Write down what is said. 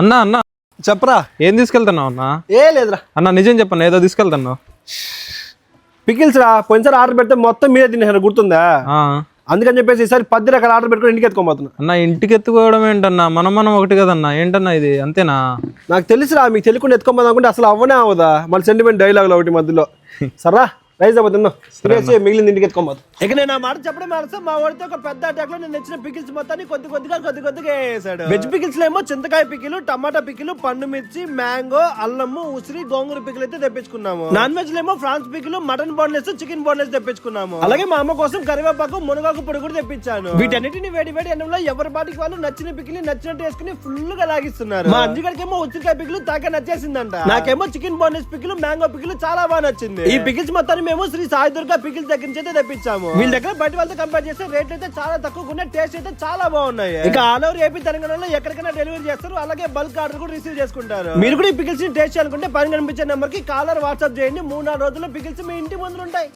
అన్నా అన్నా చెప్పరా. ఏం తీసుకెళ్తున్నావు అన్నా? ఏ లేదురా అన్న నిజం చెప్పన్నా, ఏదో తీసుకెళ్తున్నావు. పికిల్స్ రా. పోయినసారి ఆర్డర్ పెడితే మొత్తం మీరే తినేసారు, గుర్తుందా? ఆ, అందుకని చెప్పేసి ఈసారి 10 రకాల ఆర్డర్ పెట్టుకుని ఇంటికి ఎత్తుకోబోతున్నా. అన్న ఇంటికి ఎత్తుకోవడం ఏంటన్నా? మనం ఒకటి కదన్నా. ఏంటన్నా ఇది? అంతేనా? నాకు తెలుసురా, మీకు తెలియకుండా ఎత్తుకోబోదాం అనుకుంటే అసలు అవ్వనే అవదా. మళ్ళీ సెంటిమెంట్ డైలాగులు ఒకటి మధ్యలో. సరా రైస్ అయిపోతున్నా, మిగిలింది ఇంటికి ఎత్తుకోబోదు. ఇక నేను ఆ మాట చెప్పడం ఆలస్యం. మా వాడితే ఒక పెద్ద అటాక్ లో నేను తెచ్చిన పికిల్స్ మొత్తాన్ని కొద్దిగా వేసాడు. వెజ్ పికిల్స్ లో ఏమో చింతకాయ పికిలు, టమాటా పికిలు, పండు మిర్చి, మ్యాంగో, అల్లము, ఉసిరి, గోంగూర పికిలు అయితే తెప్పించుకున్నాము. నాన్ వెజ్ లో ఏమో prawns pickle, mutton boneless, chicken boneless తెప్పించుకున్నాము. అలాగే మా అమ్మ కోసం కరివేపాకు, మునగాకు పొడి కూడా తెప్పించాను. వీటన్నిటిని వేడి అన్నంలో ఎవరి బాటికి వాళ్ళు నచ్చిన పికిలి నచ్చినట్టు వేసుకుని ఫుల్ గా లాగిస్తున్నారు. మా అంజుగారికి ఏమో ఉసిరికాయ పికిలు తాక నచ్చేసిందంట. నాకేమో chicken boneless pickle, mango pickle చాలా బాగా నచ్చింది. ఈ పికిల్స్ మొత్తాన్ని మేము శ్రీ సాయి దుర్గా పికిల్స్ దగ్గర నుంచి అయితే తెప్పించాము. వీళ్ళ దగ్గర బయట వాళ్ళతో కంపేర్ చేస్తే రేట్లు అయితే చాలా తక్కువ ఉన్నాయి, టేస్ట్ అయితే చాలా బాగున్నాయి. ఇక ఆల్ ఓవర్ ఏపీ తెలంగాణలో ఎక్కడికైనా డెలివరీ చేస్తారు, అలాగే బల్క్ ఆర్డర్ కూడా రిసీవ్ చేసుకుంటారు. మీరు కూడా ఈ పికిల్స్ ని టేస్ట్ చేయాలనుకుంటే పైన కనిపించే నెంబర్ కి కాలర్ వాట్సాప్ చేయండి. 3-4 రోజుల్లో పికిల్స్ మీ ఇంటి ముందు ఉంటాయి.